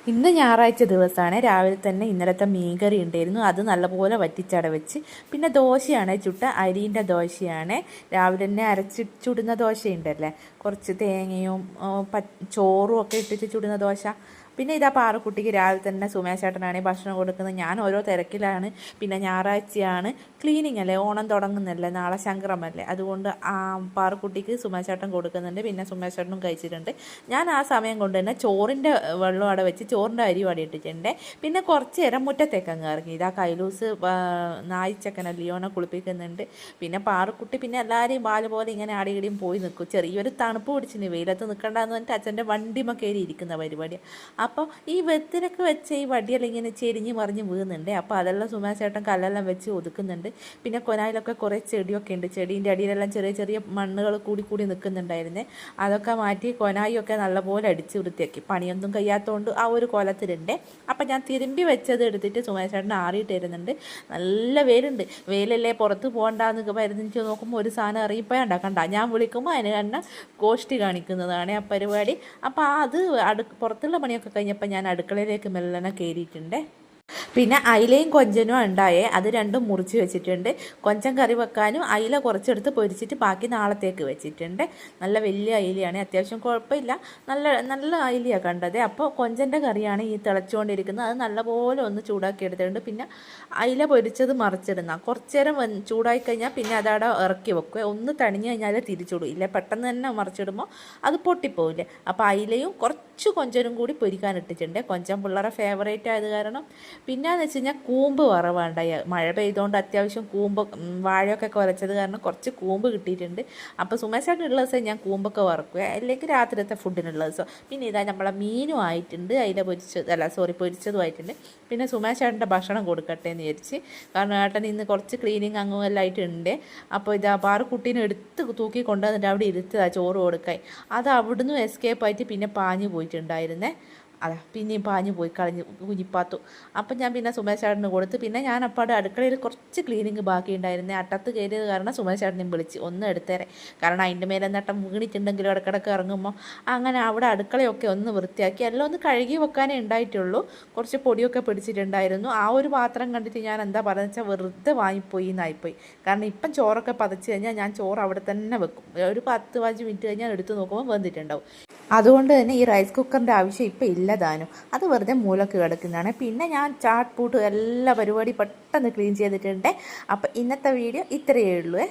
ഇന്ന് ഞായറാഴ്ച ദിവസമാണ്. രാവിലെ തന്നെ ഇന്നലത്തെ മീൻകറി ഉണ്ടായിരുന്നു, അത് നല്ലപോലെ വറ്റിച്ചട വെച്ച്. പിന്നെ ദോശയാണ് ചുട്ട, അരിൻ്റെ ദോശയാണ്. രാവിലെ തന്നെ ചുടുന്ന ദോശയുണ്ടല്ലേ, കുറച്ച് തേങ്ങയും ചോറും ഒക്കെ ഇട്ടിട്ട് ചുടുന്ന ദോശ. പിന്നെ ഇതാ പാറക്കുട്ടിക്ക് രാവിലെ തന്നെ സുമേശേട്ടനാണ് ഭക്ഷണം കൊടുക്കുന്നത്. ഞാൻ ഓരോ തിരക്കിലാണ്. പിന്നെ ഞായറാഴ്ചയാണ്, ക്ലീനിങ് അല്ലേ, ഓണം തുടങ്ങുന്നല്ലേ, നാളെ ശങ്കരമല്ലേ, അതുകൊണ്ട് പാറക്കുട്ടിക്ക് സുമേശേട്ടൻ കൊടുക്കുന്നുണ്ട്. പിന്നെ സുമേശേട്ടനും കഴിച്ചിട്ടുണ്ട്. ഞാൻ ആ സമയം കൊണ്ട് തന്നെ ചോറിൻ്റെ വെള്ളം അവിടെ വെച്ച് ചോറിൻ്റെ അരി അവിടെ ഇട്ടിട്ടുണ്ട്. പിന്നെ കുറച്ച് നേരം മുറ്റത്തേക്ക് അങ്ങ് ഇറങ്ങി. ഇതാ കൈലൂസ് നായിച്ചക്കനെ ലിയോനെ കുളിപ്പിക്കുന്നുണ്ട്. പിന്നെ പാറക്കുട്ടി പിന്നെ എല്ലാവരെയും ബാല് പോലെ ഇങ്ങനെ ആടിയിടിയും പോയി നിൽക്കും. ചെറിയൊരു തണുപ്പ് പിടിച്ചിന്, വെയിലത്ത് നിൽക്കണ്ടെന്ന് പറഞ്ഞിട്ട് അച്ഛൻ്റെ വണ്ടിമ കയറി ഇരിക്കുന്ന പരിപാടി. അപ്പോൾ ഈ വെത്തിലൊക്കെ വെച്ച് ഈ വടിയെല്ലാം ഇങ്ങനെ ചെരിഞ്ഞ് മറിഞ്ഞ് വീഴുന്നുണ്ട്. അപ്പോൾ അതെല്ലാം സുമേശേട്ടൻ കല്ലെല്ലാം വെച്ച് ഒതുക്കുന്നുണ്ട്. പിന്നെ കൊനായിലൊക്കെ കുറേ ചെടിയൊക്കെ ഉണ്ട്. ചെടീൻ്റെ അടിയിലെല്ലാം ചെറിയ ചെറിയ മണ്ണുകൾ കൂടി നിൽക്കുന്നുണ്ടായിരുന്നേ. അതൊക്കെ മാറ്റി കൊനായിയൊക്കെ നല്ലപോലെ അടിച്ച് വൃത്തിയാക്കി. പണിയൊന്നും കഴിയാത്തതുകൊണ്ട് ആ ഒരു കോലത്തിലുണ്ട്. അപ്പം ഞാൻ തിരുമ്പി വെച്ചത് എടുത്തിട്ട് സുമേശേട്ടൻ ആറിയിട്ട് തരുന്നുണ്ട്. നല്ല വെയിലുണ്ട്. വെയിലല്ലേ, പുറത്ത് പോകണ്ടെന്ന് വരുന്നിട്ട് നോക്കുമ്പോൾ ഒരു സാധനം ഇറങ്ങിപ്പോയാൽ ഉണ്ടാക്കണ്ട. ഞാൻ വിളിക്കുമ്പോൾ അതിന് തന്നെ ഗോഷ്ടി കാണിക്കുന്നതാണ് ആ പരിപാടി. അപ്പോൾ അത് പുറത്തുള്ള പണിയൊക്കെ കഴിഞ്ഞപ്പോൾ ഞാൻ അടുക്കളയിലേക്ക് മെല്ലനെ കയറിയിട്ടുണ്ട്. പിന്നെ അയിലയും കൊഞ്ചനും ഉണ്ടായേ, അത് രണ്ടും മുറിച്ച് വെച്ചിട്ടുണ്ട്. കൊഞ്ചൻ കറി വെക്കാനും അയില കുറച്ചെടുത്ത് പൊരിച്ചിട്ട് ബാക്കി നാളത്തേക്ക് വെച്ചിട്ടുണ്ട്. നല്ല വലിയ അയിലയാണ്, അത്യാവശ്യം കുഴപ്പമില്ല, നല്ല നല്ല അയിലയാണ് കണ്ടത്. അപ്പോൾ കൊഞ്ചൻ്റെ കറിയാണ് ഈ തിളച്ചുകൊണ്ടിരിക്കുന്നത്. അത് നല്ലപോലെ ഒന്ന് ചൂടാക്കി എടുത്തിട്ടുണ്ട്. പിന്നെ അയില പൊരിച്ചത് മറിച്ചിടുന്ന കുറച്ച് നേരം ചൂടായി കഴിഞ്ഞാൽ പിന്നെ അതവിടെ ഇറക്കി വെക്കുക. ഒന്ന് തണിഞ്ഞ് കഴിഞ്ഞാൽ തിരിച്ചിടും, ഇല്ല പെട്ടെന്ന് തന്നെ മറിച്ചിടുമ്പോൾ അത് പൊട്ടിപ്പോവില്ലേ. അപ്പോൾ അയിലയും കുറച്ച് കൊഞ്ചനും കൂടി പൊരിക്കാൻ ഇട്ടിട്ടുണ്ട്. കൊഞ്ചൻ പിള്ളേരെ ഫേവറേറ്റ് ആയത് കാരണം. പിന്നെയെന്ന് വെച്ച് കഴിഞ്ഞാൽ കൂമ്പ് വറവുണ്ടായി. മഴ പെയ്തുകൊണ്ട് അത്യാവശ്യം കൂമ്പ് വാഴയൊക്കെ കുലച്ചത് കാരണം കുറച്ച് കൂമ്പ് കിട്ടിയിട്ടുണ്ട്. അപ്പോൾ സുമേശേട്ടനുള്ള ദിവസം ഞാൻ കൂമ്പൊക്കെ വറക്കുക, അല്ലെങ്കിൽ രാത്രിയത്തെ ഫുഡിനുള്ള ദിവസം. പിന്നെ ഇതാ നമ്മളെ മീനും ആയിട്ടുണ്ട്, അതിൻ്റെ പൊരിച്ചതും ആയിട്ടുണ്ട്. പിന്നെ സുമേശേട്ടൻ്റെ ഭക്ഷണം കൊടുക്കട്ടെ എന്ന് വിചാരിച്ച്, കാരണം ഏട്ടൻ ഇന്ന് കുറച്ച് ക്ലീനിങ് അങ്ങും എല്ലാം ആയിട്ടുണ്ട്. അപ്പോൾ ഇതാ പാറക്കുട്ടീനെ എടുത്ത് തൂക്കി കൊണ്ടുവന്നിട്ട് അവിടെ ഇരുത്തതാണ് ചോറ് കൊടുക്കാൻ. അത് അവിടുന്ന് എസ്കേപ്പായിട്ട് പിന്നെ പാഞ്ഞു പോയിട്ടുണ്ടായിരുന്നേ. അതാ പിന്നെയും പാഞ്ഞു പോയി കളഞ്ഞു കുഞ്ഞിപ്പാത്തു. അപ്പം ഞാൻ പിന്നെ സുമേശേട്ടന് കൊടുത്ത്. പിന്നെ ഞാൻ അപ്പാട് അടുക്കളയിൽ കുറച്ച് ക്ലീനിങ് ബാക്കി ഉണ്ടായിരുന്നേ. അട്ടത്ത് കയറിയത് കാരണം സുമേശേട്ടനെയും വിളിച്ച് ഒന്ന് എടുത്തേരെ, കാരണം അതിൻ്റെ മേലെ നട്ടം വീണിട്ടുണ്ടെങ്കിലും ഇടക്കിടക്ക് ഇറങ്ങുമ്പോൾ. അങ്ങനെ അവിടെ അടുക്കളയൊക്കെ ഒന്ന് വൃത്തിയാക്കി, എല്ലാം ഒന്ന് കഴുകി വെക്കാനേ ഉണ്ടായിട്ടുള്ളൂ. കുറച്ച് പൊടിയൊക്കെ പിടിച്ചിട്ടുണ്ടായിരുന്നു. ആ ഒരു പാത്രം കണ്ടിട്ട് ഞാൻ എന്താ പറയുക വെച്ചാൽ വെറുതെ വാങ്ങിപ്പോയി എന്നായിപ്പോയി. കാരണം ഇപ്പം ചോറൊക്കെ പതച്ച് കഴിഞ്ഞാൽ ഞാൻ ചോറ് അവിടെ തന്നെ വെക്കും. ഒരു 10-15 മിനിറ്റ് കഴിഞ്ഞാൽ എടുത്ത് നോക്കുമ്പോൾ വെന്തിട്ടുണ്ടാവും. അതുകൊണ്ട് തന്നെ ഈ റൈസ് കുക്കറിൻ്റെ ആവശ്യം ഇപ്പം ഇല്ലതാനും, അത് വെറുതെ മൂലക്ക് കിടക്കുന്നതാണ്. പിന്നെ ഞാൻ ചാട്ട് പൂട്ട് എല്ലാ പരിപാടി പെട്ടെന്ന് ക്ലീൻ ചെയ്തിട്ടുണ്ട്. അപ്പോൾ ഇന്നത്തെ വീഡിയോ ഇത്രയേ ഉള്ളൂ.